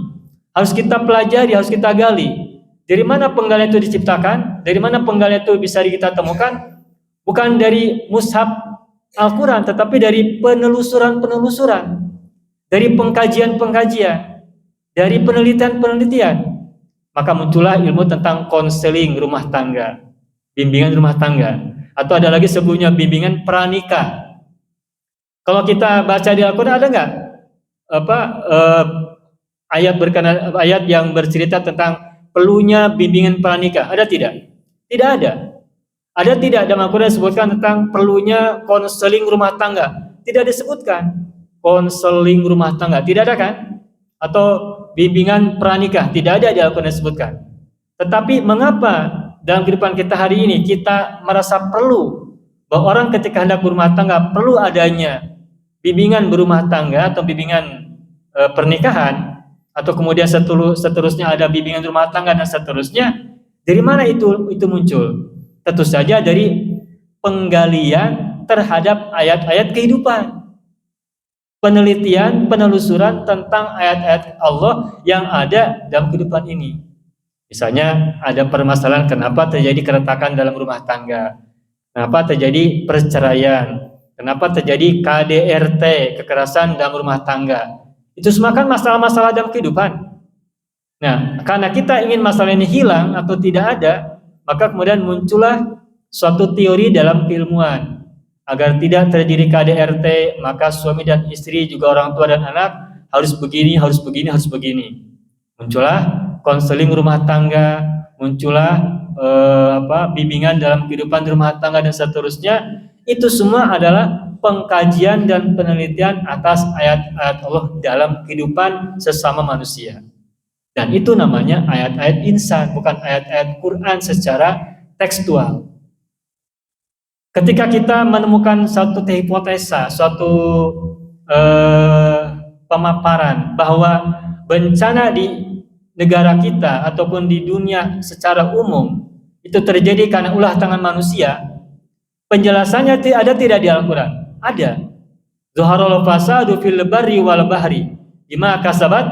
harus kita pelajari, harus kita gali. Dari mana penggalian itu diciptakan? Dari mana penggalian itu bisa kita temukan? Bukan dari mushaf Al-Quran, tetapi dari penelusuran-penelusuran, dari pengkajian-pengkajian, dari penelitian-penelitian. Maka muncullah ilmu tentang konseling rumah tangga, bimbingan rumah tangga, atau ada lagi sebelumnya bimbingan pranikah. Kalau kita baca di Al-Quran ada nggak ayat yang bercerita tentang perlunya bimbingan pranikah? Ada tidak? Tidak ada. Ada tidak dalam Al-Quran disebutkan tentang perlunya konseling rumah tangga? Tidak disebutkan. Konseling rumah tangga tidak ada kan? Atau bimbingan pranikah tidak ada di Al-Quran disebutkan. Tetapi mengapa dalam kehidupan kita hari ini kita merasa perlu bahwa orang ketika hendak berumah tangga perlu adanya bimbingan berumah tangga atau bimbingan pernikahan, atau kemudian seterusnya ada bimbingan rumah tangga dan seterusnya? Dari mana itu muncul? Tentu saja dari penggalian terhadap ayat-ayat kehidupan, penelitian, penelusuran tentang ayat-ayat Allah yang ada dalam kehidupan ini. Misalnya ada permasalahan kenapa terjadi keretakan dalam rumah tangga, kenapa terjadi perceraian, kenapa terjadi KDRT, kekerasan dalam rumah tangga. Itu semua kan masalah-masalah dalam kehidupan. Nah, karena kita ingin masalah ini hilang atau tidak ada, maka kemudian muncullah suatu teori dalam keilmuan. Agar tidak terjadi KDRT, maka suami dan istri juga orang tua dan anak harus begini, harus begini, harus begini. Muncullah konseling rumah tangga, muncullah bimbingan dalam kehidupan rumah tangga dan seterusnya. Itu semua adalah pengkajian dan penelitian atas ayat-ayat Allah dalam kehidupan sesama manusia. Dan itu namanya ayat-ayat insan, bukan ayat-ayat Quran secara tekstual. Ketika kita menemukan suatu hipotesa, suatu pemaparan bahwa bencana di negara kita ataupun di dunia secara umum itu terjadi karena ulah tangan manusia, penjelasannya ada tidak di Al-Quran? Ada. Zuharul fasadu fil barri wal bahri bima kasabat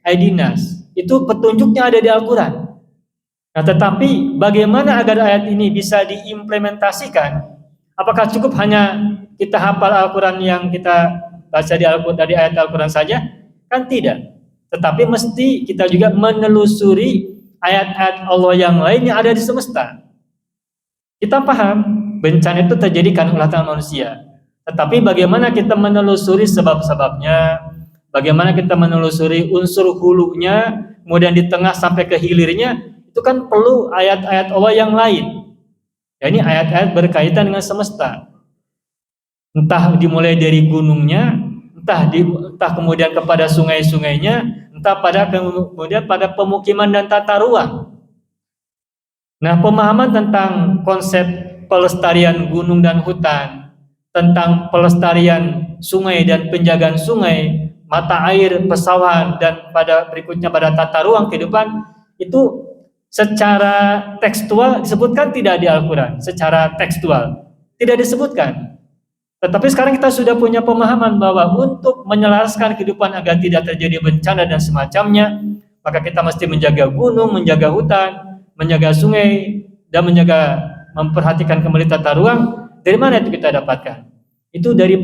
aydinas. Itu petunjuknya ada di Al-Quran. Nah, tetapi bagaimana agar ayat ini bisa diimplementasikan? Apakah cukup hanya kita hafal Al-Quran yang kita baca dari ayat Al-Quran saja? Kan tidak. Tetapi mesti kita juga menelusuri ayat-ayat Allah yang lain yang ada di semesta. Kita paham bencana itu terjadi karena ulah tangan manusia. Tetapi bagaimana kita menelusuri sebab-sebabnya, bagaimana kita menelusuri unsur hulunya, kemudian di tengah sampai ke hilirnya, itu kan perlu ayat-ayat Allah yang lain. Ya, ini ayat-ayat berkaitan dengan semesta. Entah dimulai dari gunungnya, entah kemudian kepada sungai-sungainya, entah kemudian pada pemukiman dan tata ruang. Nah, pemahaman tentang konsep pelestarian gunung dan hutan, tentang pelestarian sungai dan penjagaan sungai, mata air, pesawahan, dan pada berikutnya pada tata ruang kehidupan, itu secara tekstual disebutkan tidak di Al-Quran, secara tekstual tidak disebutkan. Tetapi sekarang kita sudah punya pemahaman bahwa untuk menyelaraskan kehidupan agar tidak terjadi bencana dan semacamnya, maka kita mesti menjaga gunung, menjaga hutan, menjaga sungai, dan memperhatikan kembali tata ruang. Dari mana itu kita dapatkan? Itu dari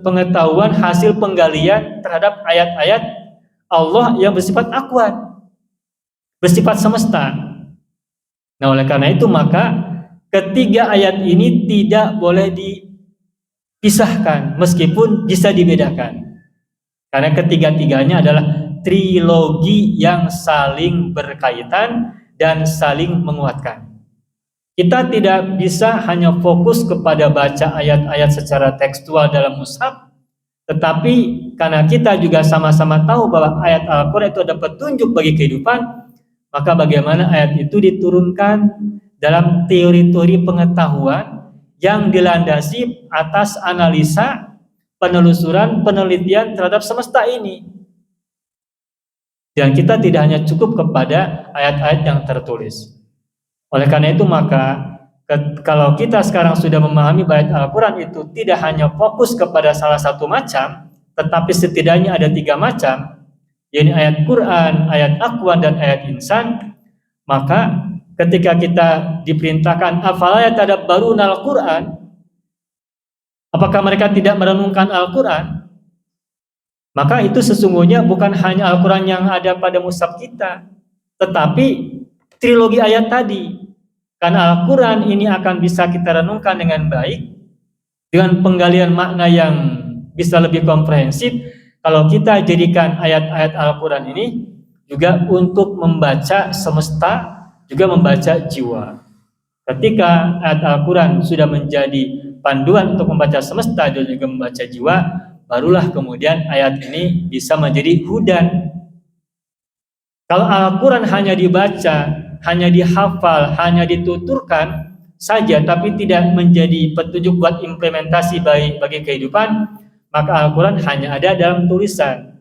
pengetahuan hasil penggalian terhadap ayat-ayat Allah yang bersifat akwat, bersifat semesta. Nah, oleh karena itu maka ketiga ayat ini tidak boleh dipisahkan meskipun bisa dibedakan. Karena ketiga-tiganya adalah trilogi yang saling berkaitan dan saling menguatkan. Kita tidak bisa hanya fokus kepada baca ayat-ayat secara tekstual dalam mushaf, tetapi karena kita juga sama-sama tahu bahwa ayat Al-Quran itu ada petunjuk bagi kehidupan, maka bagaimana ayat itu diturunkan dalam teori-teori pengetahuan yang dilandasi atas analisa, penelusuran, penelitian terhadap semesta ini. Dan kita tidak hanya cukup kepada ayat-ayat yang tertulis. Oleh karena itu maka kalau kita sekarang sudah memahami ayat Al-Quran itu tidak hanya fokus kepada salah satu macam, tetapi setidaknya ada 3 macam, yaitu ayat Quran, ayat Aqwan, dan ayat insan, maka ketika kita diperintahkan afala yatadabbaruna al-Quran, apakah mereka tidak merenungkan Al-Quran? Maka itu sesungguhnya bukan hanya Al-Quran yang ada pada mushaf kita, tetapi trilogi ayat tadi. Karena Al-Quran ini akan bisa kita renungkan dengan baik, dengan penggalian makna yang bisa lebih komprehensif, kalau kita jadikan ayat-ayat Al-Quran ini juga untuk membaca semesta, juga membaca jiwa. Ketika ayat Al-Quran sudah menjadi panduan untuk membaca semesta dan juga membaca jiwa, barulah kemudian ayat ini bisa menjadi hudan. Kalau Al-Quran hanya dibaca, hanya dihafal, hanya dituturkan saja, tapi tidak menjadi petunjuk buat implementasi bagi kehidupan, maka Al-Quran hanya ada dalam tulisan.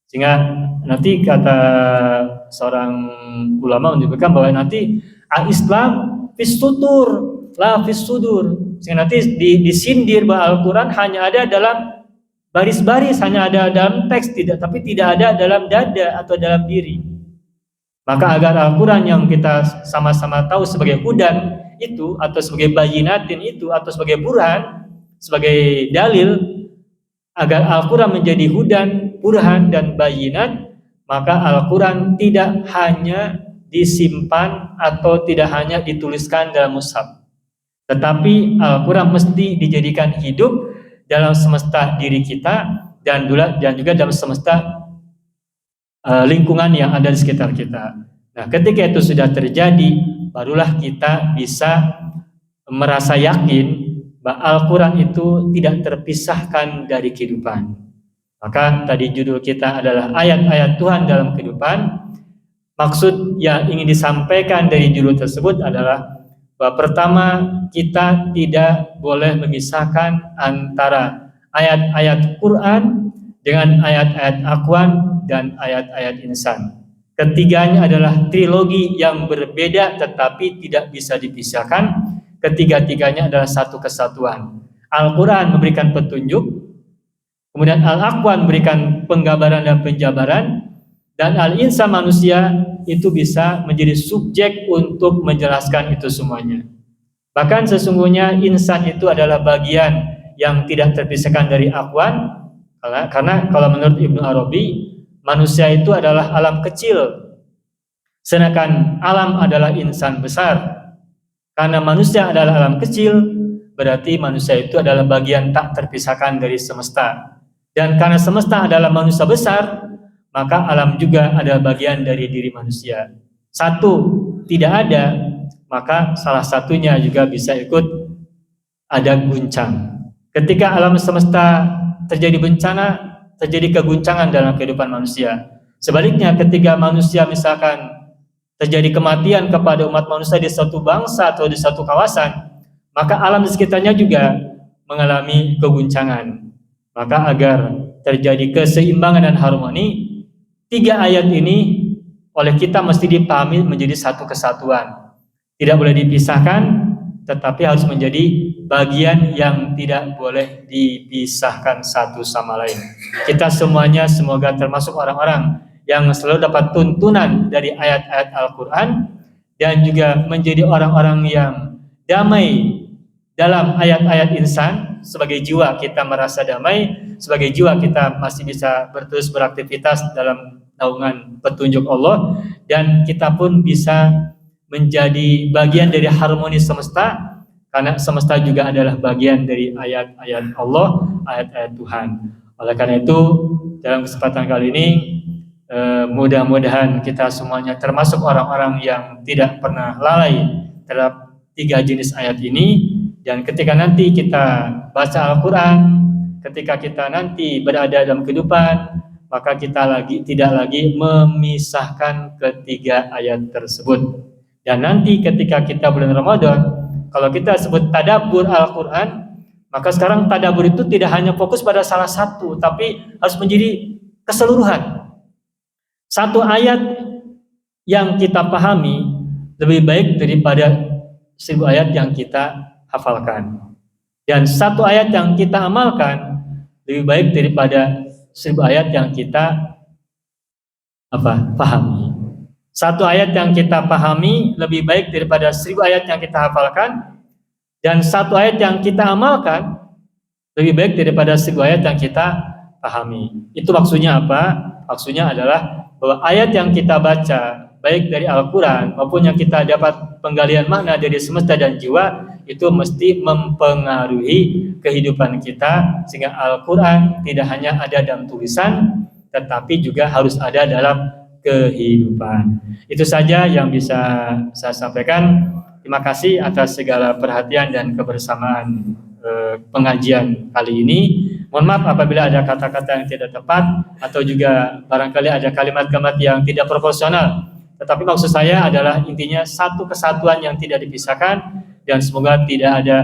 Sehingga nanti kata seorang ulama menyebutkan bahwa nanti al-Islam fis sutur, la fis sudur. Sehingga nanti disindir bahwa Al-Quran hanya ada dalam baris-baris, hanya ada dalam teks, tapi tidak ada dalam dada atau dalam diri. Maka agar Al-Quran yang kita sama-sama tahu sebagai hudan itu, atau sebagai bayinatin itu, atau sebagai burhan, sebagai dalil, agar Al-Quran menjadi hudan, burhan, dan bayinat, maka Al-Quran tidak hanya disimpan atau tidak hanya dituliskan dalam mushaf, Tetapi Al-Quran mesti dijadikan hidup dalam semesta diri kita dan juga dalam semesta lingkungan yang ada di sekitar kita. Nah, ketika itu sudah terjadi, barulah kita bisa merasa yakin bahwa Al-Quran itu tidak terpisahkan dari kehidupan. Maka tadi judul kita adalah ayat-ayat Tuhan dalam kehidupan. Maksud yang ingin disampaikan dari judul tersebut adalah bahwa pertama, kita tidak boleh memisahkan antara ayat-ayat Quran dengan ayat-ayat Al-Quran dan ayat-ayat insan. Ketiganya adalah trilogi yang berbeda tetapi tidak bisa dipisahkan. Ketiga-tiganya adalah satu kesatuan. Al-Quran memberikan petunjuk, kemudian Al-Aqwan memberikan penggambaran dan penjabaran, dan Al-Insan manusia itu bisa menjadi subjek untuk menjelaskan itu semuanya. Bahkan sesungguhnya insan itu adalah bagian yang tidak terpisahkan dari Aqwan, karena kalau menurut Ibnu Arabi, manusia itu adalah alam kecil, sedangkan alam adalah insan besar. Karena manusia adalah alam kecil, berarti manusia itu adalah bagian tak terpisahkan dari semesta. Dan karena semesta adalah manusia besar, maka alam juga ada bagian dari diri manusia. Satu tidak ada, maka salah satunya juga bisa ikut ada guncang. Ketika alam semesta terjadi bencana, terjadi keguncangan dalam kehidupan manusia. Sebaliknya, ketika manusia misalkan terjadi kematian kepada umat manusia di suatu bangsa atau di suatu kawasan, maka alam di sekitarnya juga mengalami keguncangan. Maka agar terjadi keseimbangan dan harmoni, tiga ayat ini oleh kita mesti dipahami menjadi satu kesatuan. Tidak boleh dipisahkan, tetapi harus menjadi bagian yang tidak boleh dipisahkan satu sama lain. Kita semuanya semoga termasuk orang-orang yang selalu dapat tuntunan dari ayat-ayat Al-Quran dan juga menjadi orang-orang yang damai dalam ayat-ayat insan. Sebagai jiwa kita merasa damai, sebagai jiwa kita masih bisa terus beraktivitas dalam naungan petunjuk Allah, dan kita pun bisa menjadi bagian dari harmoni semesta, karena semesta juga adalah bagian dari ayat-ayat Allah, ayat-ayat Tuhan. Oleh karena itu, dalam kesempatan kali ini, mudah-mudahan kita semuanya termasuk orang-orang yang tidak pernah lalai terhadap tiga jenis ayat ini. Dan ketika nanti kita baca Al-Quran, ketika kita nanti berada dalam kehidupan, maka kita tidak lagi memisahkan ketiga ayat tersebut. Dan nanti ketika kita bulan Ramadan, kalau kita sebut tadabbur Al-Quran, maka sekarang tadabbur itu tidak hanya fokus pada salah satu, tapi harus menjadi keseluruhan. Satu ayat yang kita pahami lebih baik daripada 1000 ayat yang kita hafalkan. Dan satu ayat yang kita amalkan lebih baik daripada 1000 ayat yang kita pahami. Satu ayat yang kita pahami lebih baik daripada 1000 ayat yang kita hafalkan, dan satu ayat yang kita amalkan lebih baik daripada 1000 ayat yang kita pahami. Itu maksudnya apa? Maksudnya adalah bahwa ayat yang kita baca, baik dari Al-Quran maupun yang kita dapat penggalian makna dari semesta dan jiwa, itu mesti mempengaruhi kehidupan kita, sehingga Al-Quran tidak hanya ada dalam tulisan, tetapi juga harus ada dalam kehidupan. Itu saja yang bisa saya sampaikan. Terima kasih atas segala perhatian dan kebersamaan pengajian kali ini. Mohon maaf apabila ada kata-kata yang tidak tepat atau juga barangkali ada kalimat-kalimat yang tidak proporsional. Tetapi maksud saya adalah intinya satu kesatuan yang tidak dipisahkan, dan semoga tidak ada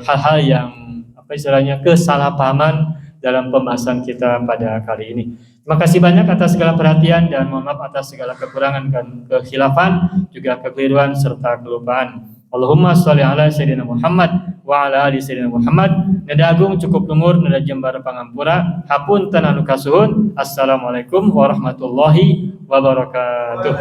hal-hal yang kesalahpahaman dalam pembahasan kita pada kali ini. Terima kasih banyak atas segala perhatian dan mohon maaf atas segala kekurangan dan kekhilafan, juga kekeliruan serta kelupaan. Allahumma sholli ala sayyidina Muhammad wa ala ali sayyidina Muhammad. Nada agung cukup lumur, nada jembar pangampura, hapun tananu kasuhun. Assalamualaikum warahmatullahi wabarakatuh.